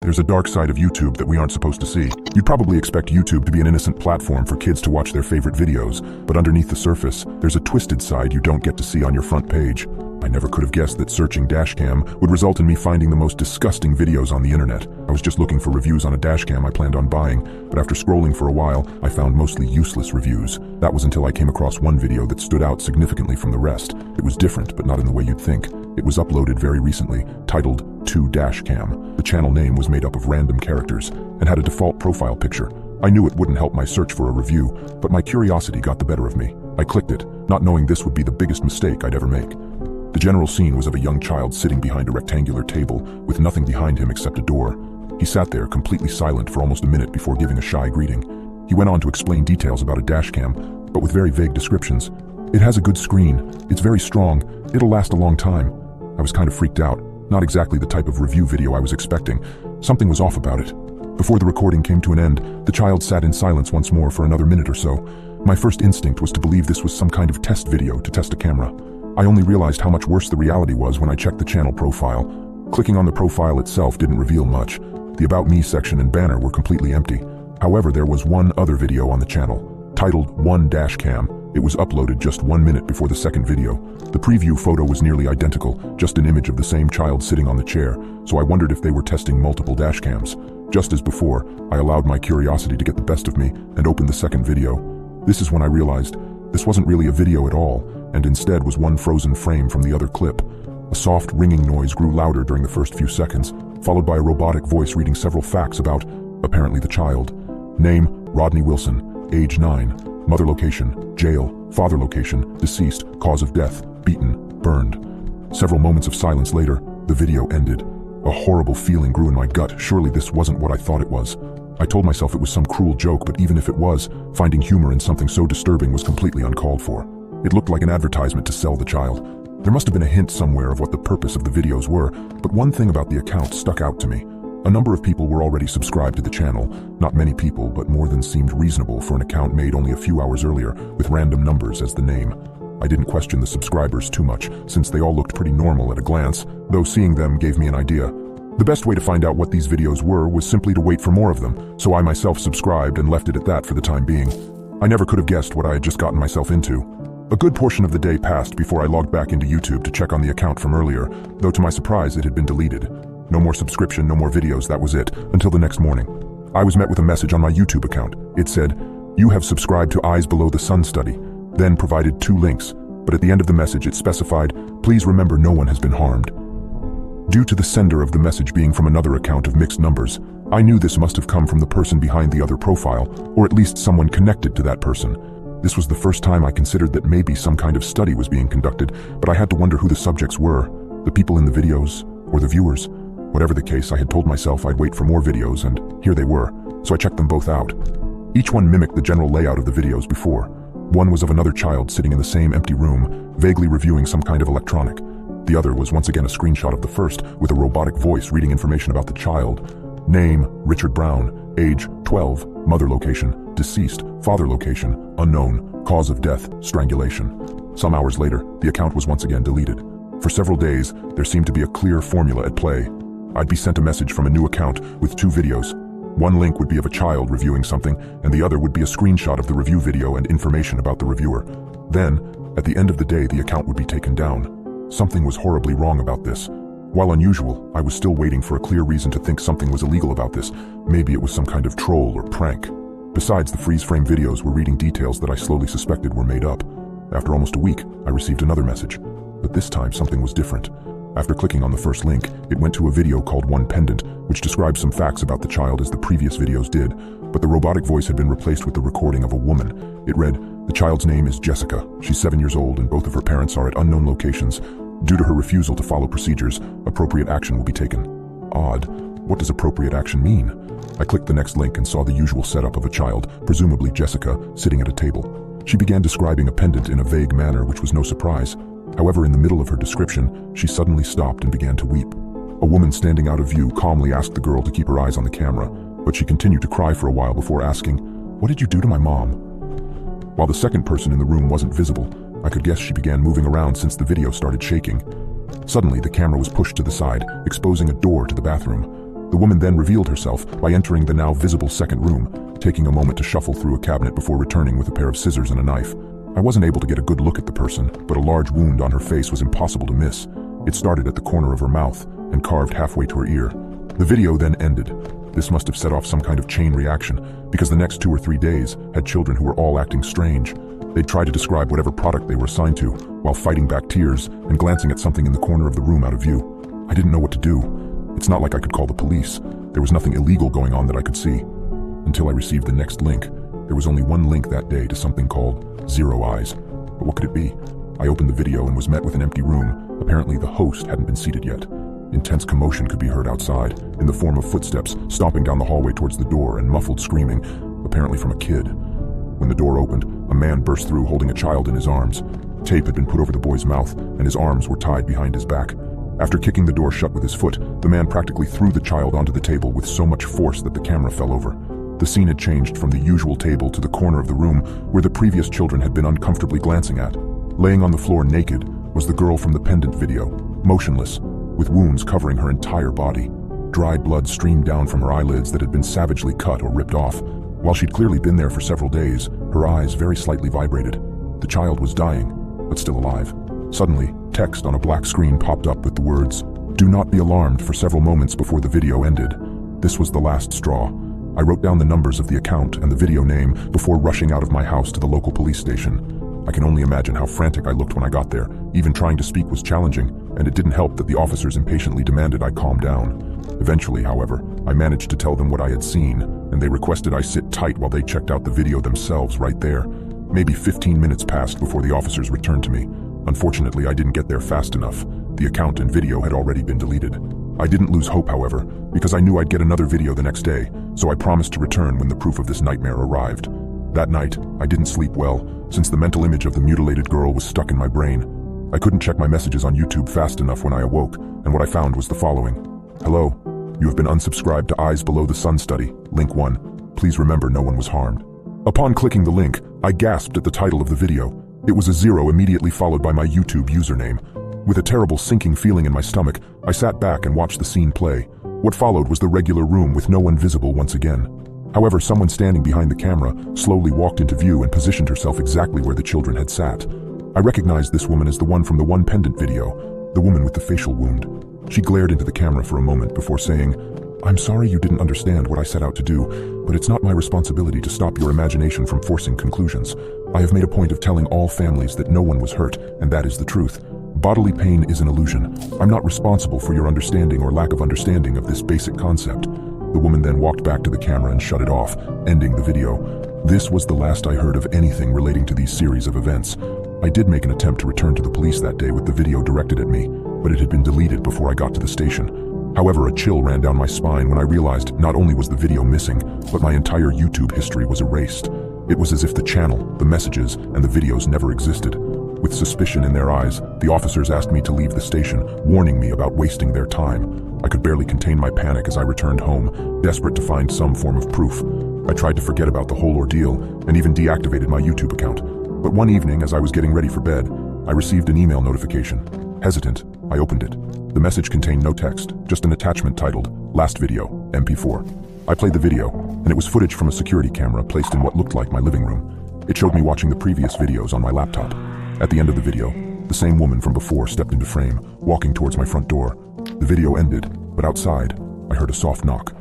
There's a dark side of YouTube that we aren't supposed to see. You'd probably expect YouTube to be an innocent platform for kids to watch their favorite videos, but underneath the surface, there's a twisted side you don't get to see on your front page. I never could have guessed that searching dashcam would result in me finding the most disgusting videos on the internet. I was just looking for reviews on a dashcam I planned on buying, but after scrolling for a while, I found mostly useless reviews. That was until I came across one video that stood out significantly from the rest. It was different, but not in the way you'd think. It was uploaded very recently, titled To Dashcam. The channel name was made up of random characters and had a default profile picture. I knew it wouldn't help my search for a review, but my curiosity got the better of me. I clicked it, not knowing this would be the biggest mistake I'd ever make. The general scene was of a young child sitting behind a rectangular table with nothing behind him except a door. He sat there completely silent for almost a minute before giving a shy greeting. He went on to explain details about a dashcam, but with very vague descriptions. It has a good screen, it's very strong, it'll last a long time. I was kind of freaked out, not exactly the type of review video I was expecting. Something was off about it. Before the recording came to an end, the child sat in silence once more for another minute or so. My first instinct was to believe this was some kind of test video to test a camera. I only realized how much worse the reality was when I checked the channel profile. Clicking on the profile itself didn't reveal much. The About Me section and banner were completely empty. However, there was one other video on the channel, titled One Dashcam. It was uploaded just 1 minute before the second video. The preview photo was nearly identical, just an image of the same child sitting on the chair, so I wondered if they were testing multiple dashcams. Just as before, I allowed my curiosity to get the best of me and opened the second video. This is when I realized this wasn't really a video at all, and instead was one frozen frame from the other clip. A soft ringing noise grew louder during the first few seconds, followed by a robotic voice reading several facts about, apparently, the child. Name, Rodney Wilson, age 9, mother location, jail, father location, deceased, cause of death, beaten, burned. Several moments of silence later, the video ended. A horrible feeling grew in my gut. Surely this wasn't what I thought it was. I told myself it was some cruel joke, but even if it was, finding humor in something so disturbing was completely uncalled for. It looked like an advertisement to sell the child. There must have been a hint somewhere of what the purpose of the videos were, but one thing about the account stuck out to me. A number of people were already subscribed to the channel. Not many people, but more than seemed reasonable for an account made only a few hours earlier, with random numbers as the name. I didn't question the subscribers too much, since they all looked pretty normal at a glance, though seeing them gave me an idea. The best way to find out what these videos were was simply to wait for more of them, so I myself subscribed and left it at that for the time being. I never could have guessed what I had just gotten myself into. A good portion of the day passed before I logged back into YouTube to check on the account from earlier, though to my surprise it had been deleted. No more subscription, no more videos, that was it, until the next morning. I was met with a message on my YouTube account. It said, "You have subscribed to Eyes Below the Sun study," then provided 2 links, but at the end of the message it specified, "Please remember no one has been harmed." Due to the sender of the message being from another account of mixed numbers, I knew this must have come from the person behind the other profile, or at least someone connected to that person. This was the first time I considered that maybe some kind of study was being conducted, but I had to wonder who the subjects were, the people in the videos, or the viewers. Whatever the case, I had told myself I'd wait for more videos, and here they were, so I checked them both out. Each one mimicked the general layout of the videos before. One was of another child sitting in the same empty room, vaguely reviewing some kind of electronic. The other was once again a screenshot of the first, with a robotic voice reading information about the child. Name, Richard Brown, age 12, mother location, deceased, father location, unknown, cause of death, strangulation. Some hours later, the account was once again deleted. For several days, there seemed to be a clear formula at play. I'd be sent a message from a new account with 2 videos. One link would be of a child reviewing something, and the other would be a screenshot of the review video and information about the reviewer. Then, at the end of the day, the account would be taken down. Something was horribly wrong about this. While unusual, I was still waiting for a clear reason to think something was illegal about this. Maybe it was some kind of troll or prank. Besides, the freeze-frame videos were reading details that I slowly suspected were made up. After almost a week, I received another message. But this time, something was different. After clicking on the first link, it went to a video called One Pendant, which described some facts about the child as the previous videos did, but the robotic voice had been replaced with the recording of a woman. It read, "The child's name is Jessica. She's 7 years old and both of her parents are at unknown locations. Due to her refusal to follow procedures, appropriate action will be taken." Odd. What does appropriate action mean? I clicked the next link and saw the usual setup of a child, presumably Jessica, sitting at a table. She began describing a pendant in a vague manner, which was no surprise. However, in the middle of her description, she suddenly stopped and began to weep. A woman standing out of view calmly asked the girl to keep her eyes on the camera, but she continued to cry for a while before asking, "What did you do to my mom?" While the second person in the room wasn't visible, I could guess she began moving around since the video started shaking. Suddenly, the camera was pushed to the side, exposing a door to the bathroom. The woman then revealed herself by entering the now visible second room, taking a moment to shuffle through a cabinet before returning with a pair of scissors and a knife. I wasn't able to get a good look at the person, but a large wound on her face was impossible to miss. It started at the corner of her mouth and carved halfway to her ear. The video then ended. This must have set off some kind of chain reaction, because the next 2 or 3 days had children who were all acting strange. They'd try to describe whatever product they were assigned to, while fighting back tears and glancing at something in the corner of the room out of view. I didn't know what to do. It's not like I could call the police. There was nothing illegal going on that I could see. Until I received the next link. There was only one link that day to something called Zero Eyes. But what could it be? I opened the video and was met with an empty room. Apparently the host hadn't been seated yet. Intense commotion could be heard outside, in the form of footsteps stomping down the hallway towards the door and muffled screaming, apparently from a kid. When the door opened, a man burst through holding a child in his arms. Tape had been put over the boy's mouth, and his arms were tied behind his back. After kicking the door shut with his foot, the man practically threw the child onto the table with so much force that the camera fell over. The scene had changed from the usual table to the corner of the room where the previous children had been uncomfortably glancing at. Laying on the floor naked was the girl from the pendant video, motionless, with wounds covering her entire body. Dried blood streamed down from her eyelids that had been savagely cut or ripped off. While she'd clearly been there for several days, her eyes very slightly vibrated. The child was dying, but still alive. Suddenly, text on a black screen popped up with the words, "Do not be alarmed," for several moments before the video ended. This was the last straw. I wrote down the numbers of the account and the video name before rushing out of my house to the local police station. I can only imagine how frantic I looked when I got there. Even trying to speak was challenging, and it didn't help that the officers impatiently demanded I calm down. Eventually, however, I managed to tell them what I had seen, and they requested I sit tight while they checked out the video themselves right there. Maybe 15 minutes passed before the officers returned to me. Unfortunately, I didn't get there fast enough. The account and video had already been deleted. I didn't lose hope, however, because I knew I'd get another video the next day, so I promised to return when the proof of this nightmare arrived. That night, I didn't sleep well, since the mental image of the mutilated girl was stuck in my brain. I couldn't check my messages on YouTube fast enough when I awoke, and what I found was the following. "Hello, you have been unsubscribed to Eyes Below the Sun study. Link 1. Please remember no one was harmed." Upon clicking the link, I gasped at the title of the video. It was a 0 immediately followed by my YouTube username. With a terrible sinking feeling in my stomach, I sat back and watched the scene play. What followed was the regular room with no one visible once again. However, someone standing behind the camera slowly walked into view and positioned herself exactly where the children had sat. I recognized this woman as the one from the one pendant video, the woman with the facial wound. She glared into the camera for a moment before saying, "I'm sorry you didn't understand what I set out to do, but it's not my responsibility to stop your imagination from forcing conclusions. I have made a point of telling all families that no one was hurt, and that is the truth. Bodily pain is an illusion. I'm not responsible for your understanding or lack of understanding of this basic concept." The woman then walked back to the camera and shut it off, ending the video. This was the last I heard of anything relating to these series of events. I did make an attempt to return to the police that day with the video directed at me, but it had been deleted before I got to the station. However, a chill ran down my spine when I realized not only was the video missing, but my entire YouTube history was erased. It was as if the channel, the messages, and the videos never existed. With suspicion in their eyes, the officers asked me to leave the station, warning me about wasting their time. I could barely contain my panic as I returned home, desperate to find some form of proof. I tried to forget about the whole ordeal, and even deactivated my YouTube account. But one evening, as I was getting ready for bed, I received an email notification. Hesitant, I opened it. The message contained no text, just an attachment titled, "Last Video, MP4. I played the video, and it was footage from a security camera placed in what looked like my living room. It showed me watching the previous videos on my laptop. At the end of the video, the same woman from before stepped into frame, walking towards my front door. The video ended, but outside, I heard a soft knock.